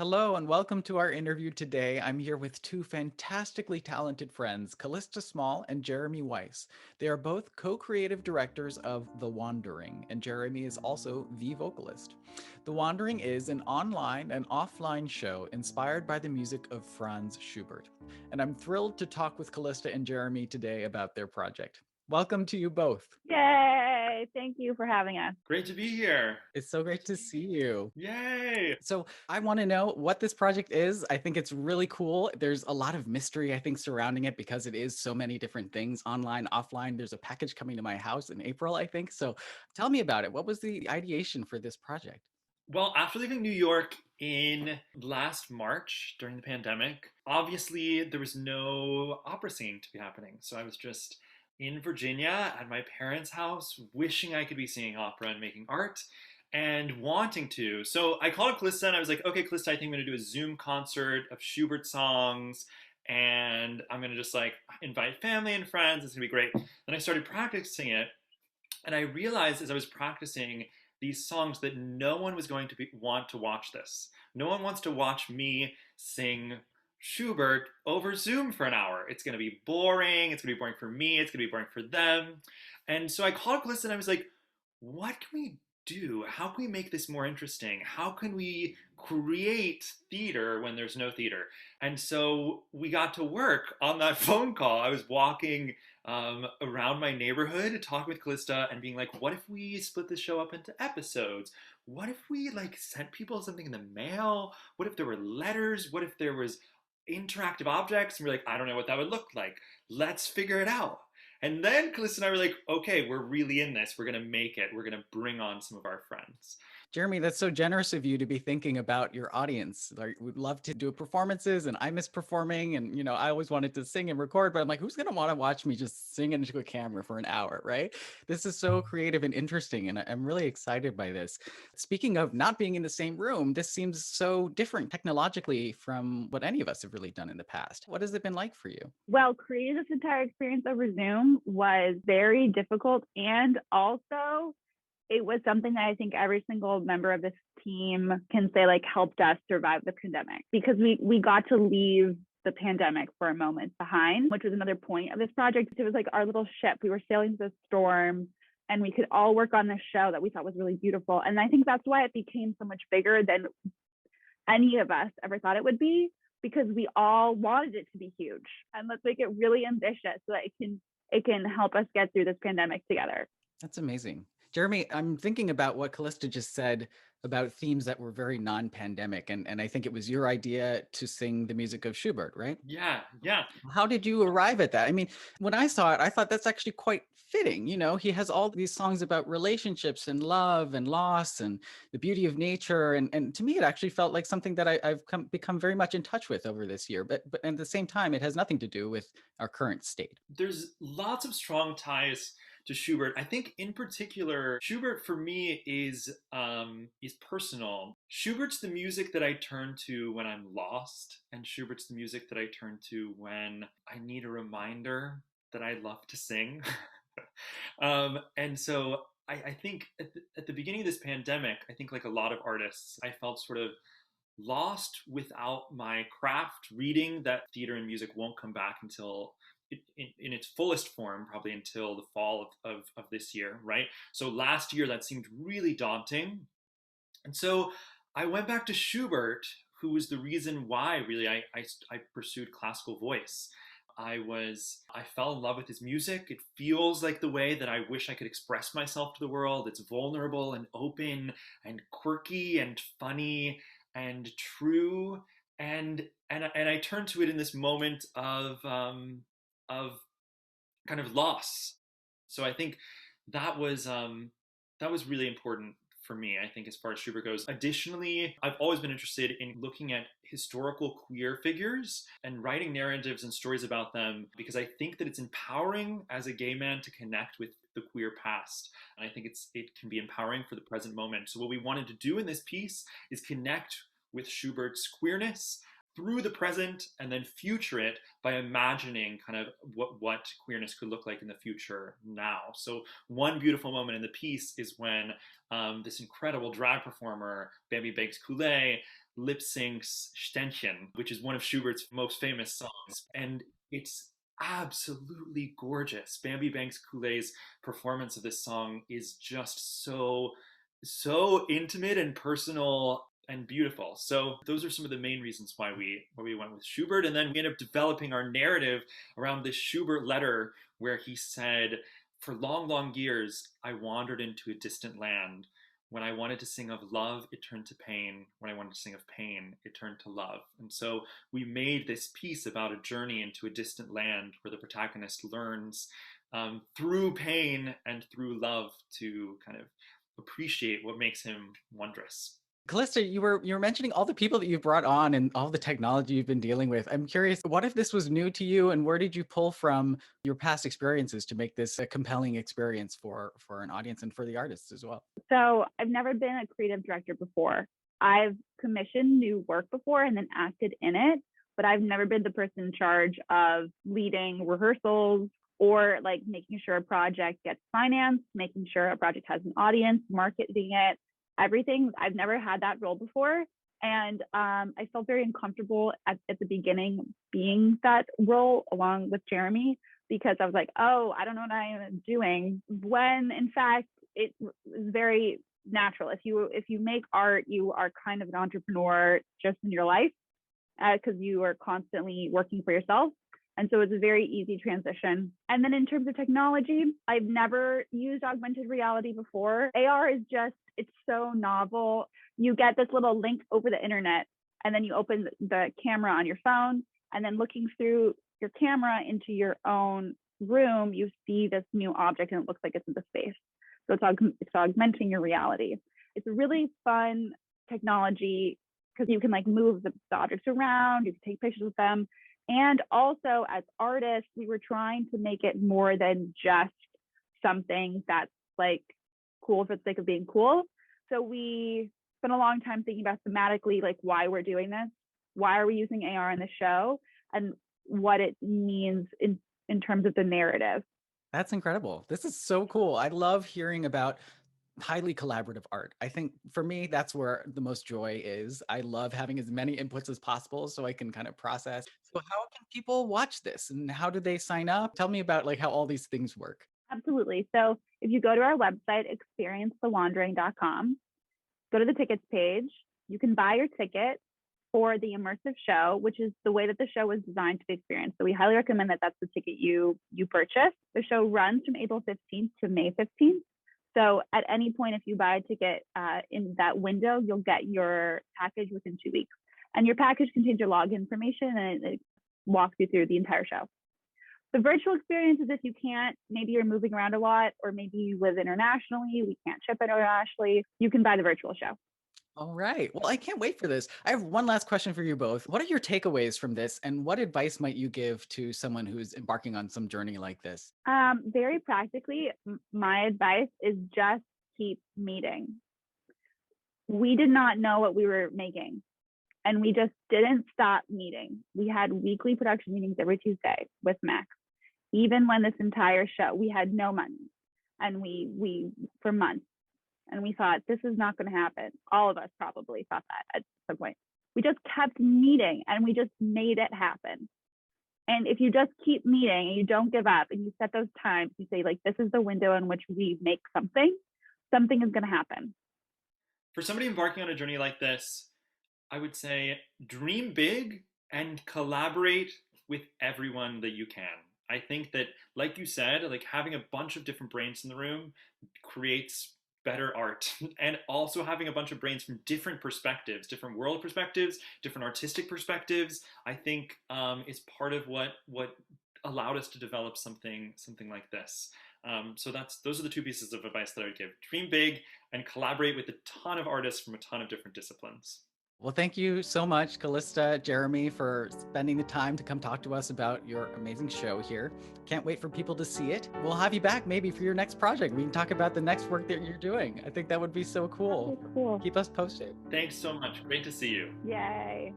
Hello and welcome to our interview today. I'm here with two fantastically talented friends, Calista Small and Jeremy Weiss. They are both co-creative directors of The Wandering, and Jeremy is also the vocalist. The Wandering is an online and offline show inspired by the music of Franz Schubert. And I'm thrilled to talk with Calista and Jeremy today about their project. Welcome to you both. Yay! Thank you for having us. Great to be here. It's so great to see you. Yay! So I want to know what this project is. I think it's really cool. There's a lot of mystery, I think, surrounding it because it is so many different things, online, offline. There's a package coming to my house in April, I think. So tell me about it. What was the ideation for this project? Well, after leaving New York in last March during the pandemic, obviously there was no opera scene to be happening. So I was just in Virginia at my parents' house, wishing I could be singing opera and making art and wanting to. So I called up Calista and I was like, okay, Calista, I think I'm going to do a Zoom concert of Schubert songs and I'm going to just like invite family and friends. It's going to be great. Then I started practicing it and I realized as I was practicing these songs that no one was going to want to watch this. No one wants to watch me sing Schubert over Zoom for an hour. It's going to be boring. It's going to be boring for me. It's going to be boring for them. And so I called Calista and I was like, what can we do? How can we make this more interesting? How can we create theater when there's no theater? And so we got to work on that phone call. I was walking around my neighborhood, talking with Calista and being like, what if we split the show up into episodes? What if we like sent people something in the mail? What if there were letters? What if there was interactive objects? And we're like, I don't know what that would look like. Let's figure it out. And then Calista and I were like, okay, we're really in this. We're going to make it. We're going to bring on some of our friends. Jeremy, that's so generous of you to be thinking about your audience. Like, we'd love to do performances, and I miss performing. And I always wanted to sing and record, but I'm like, who's gonna want to watch me just sing into a camera for an hour, right? This is so creative and interesting, and I'm really excited by this. Speaking of not being in the same room, this seems so different technologically from what any of us have really done in the past. What has it been like for you? Well, creating this entire experience over Zoom was very difficult. And also, it was something that I think every single member of this team can say, like, helped us survive the pandemic because we got to leave the pandemic for a moment behind, which was another point of this project. It was like our little ship. We were sailing through the storm and we could all work on this show that we thought was really beautiful. And I think that's why it became so much bigger than any of us ever thought it would be, because we all wanted it to be huge. And let's make it really ambitious so that it can help us get through this pandemic together. That's amazing. Jeremy, I'm thinking about what Callista just said about themes that were very non-pandemic, and I think it was your idea to sing the music of Schubert, right? Yeah, yeah. How did you arrive at that? I mean, when I saw it, I thought that's actually quite fitting. He has all these songs about relationships and love and loss and the beauty of nature, and to me, it actually felt like something that I've become very much in touch with over this year. But at the same time, it has nothing to do with our current state. There's lots of strong ties to Schubert. I think in particular, Schubert for me is personal. Schubert's the music that I turn to when I'm lost, and Schubert's the music that I turn to when I need a reminder that I love to sing. And so I think at the beginning of this pandemic, I think like a lot of artists, I felt sort of lost without my craft, reading that theater and music won't come back until in its fullest form, probably until the fall of this year, right? So last year that seemed really daunting. And so I went back to Schubert, who was the reason why really I pursued classical voice. I fell in love with his music. It feels like the way that I wish I could express myself to the world. It's vulnerable and open and quirky and funny and true. And I turned to it in this moment of kind of loss. So I think that was really important for me, I think, as far as Schubert goes. Additionally, I've always been interested in looking at historical queer figures and writing narratives and stories about them because I think that it's empowering as a gay man to connect with the queer past. And I think it can be empowering for the present moment. So what we wanted to do in this piece is connect with Schubert's queerness through the present and then future it by imagining kind of what queerness could look like in the future now. So one beautiful moment in the piece is when this incredible drag performer, Bambi Bakes Kool-Aid, lip syncs Ständchen, which is one of Schubert's most famous songs. And it's absolutely gorgeous. Bambi Banks Coulé's performance of this song is just so intimate and personal and beautiful. So those are some of the main reasons why we went with Schubert. And then we ended up developing our narrative around this Schubert letter where he said, for long, long years, I wandered into a distant land. When I wanted to sing of love, it turned to pain. When I wanted to sing of pain, it turned to love. And so we made this piece about a journey into a distant land where the protagonist learns through pain and through love to kind of appreciate what makes him wondrous. Calista, you were mentioning all the people that you've brought on and all the technology you've been dealing with. I'm curious, what if this was new to you, and where did you pull from your past experiences to make this a compelling experience for an audience and for the artists as well? So I've never been a creative director before. I've commissioned new work before and then acted in it, but I've never been the person in charge of leading rehearsals or like making sure a project gets financed, making sure a project has an audience, marketing it, everything. I've never had that role before. And I felt very uncomfortable at the beginning being that role along with Jeremy, because I was like, oh, I don't know what I am doing. When in fact, it is very natural. If you make art, you are kind of an entrepreneur just in your life because you are constantly working for yourself. And so it's a very easy transition. And then in terms of technology, I've never used augmented reality before. AR is just, it's so novel. You get this little link over the internet, and then you open the camera on your phone, and then looking through your camera into your own room, you see this new object and it looks like it's in the space. So it's augmenting your reality. It's a really fun technology because you can like move the objects around, you can take pictures with them. And also as artists, we were trying to make it more than just something that's like cool for the sake of being cool. So we spent a long time thinking about thematically, like why we're doing this, why are we using AR in the show, and what it means in terms of the narrative. That's incredible. This is so cool. I love hearing about highly collaborative art. I think for me, that's where the most joy is. I love having as many inputs as possible so I can kind of process. So how can people watch this and how do they sign up? Tell me about like how all these things work. Absolutely. So if you go to our website, experiencethewandering.com, go to the tickets page, you can buy your ticket for the immersive show, which is the way that the show was designed to be experienced. So we highly recommend that that's the ticket you purchase. The show runs from April 15th to May 15th. So at any point, if you buy a ticket in that window, you'll get your package within 2 weeks. And your package contains your log information and it walks you through the entire show. The virtual experience is if you can't, maybe you're moving around a lot, or maybe you live internationally, we can't ship internationally, you can buy the virtual show. All right. Well, I can't wait for this. I have one last question for you both. What are your takeaways from this, and what advice might you give to someone who's embarking on some journey like this? Very practically, my advice is just keep meeting. We did not know what we were making, and we just didn't stop meeting. We had weekly production meetings every Tuesday with Max. Even when this entire show, we had no money, and we for months. And we thought, this is not going to happen. All of us probably thought that at some point. We just kept meeting and we just made it happen. And if you just keep meeting and you don't give up and you set those times, you say, like, this is the window in which we make something is going to happen. For somebody embarking on a journey like this, I would say dream big and collaborate with everyone that you can. I think that, like you said, like having a bunch of different brains in the room creates better art, and also having a bunch of brains from different perspectives, different world perspectives, different artistic perspectives, I think is part of what allowed us to develop something like this. So those are the two pieces of advice that I would give. Dream big and collaborate with a ton of artists from a ton of different disciplines. Well, thank you so much, Calista, Jeremy, for spending the time to come talk to us about your amazing show here. Can't wait for people to see it. We'll have you back maybe for your next project. We can talk about the next work that you're doing. I think that would be so cool. That'd be cool. Keep us posted. Thanks so much. Great to see you. Yay.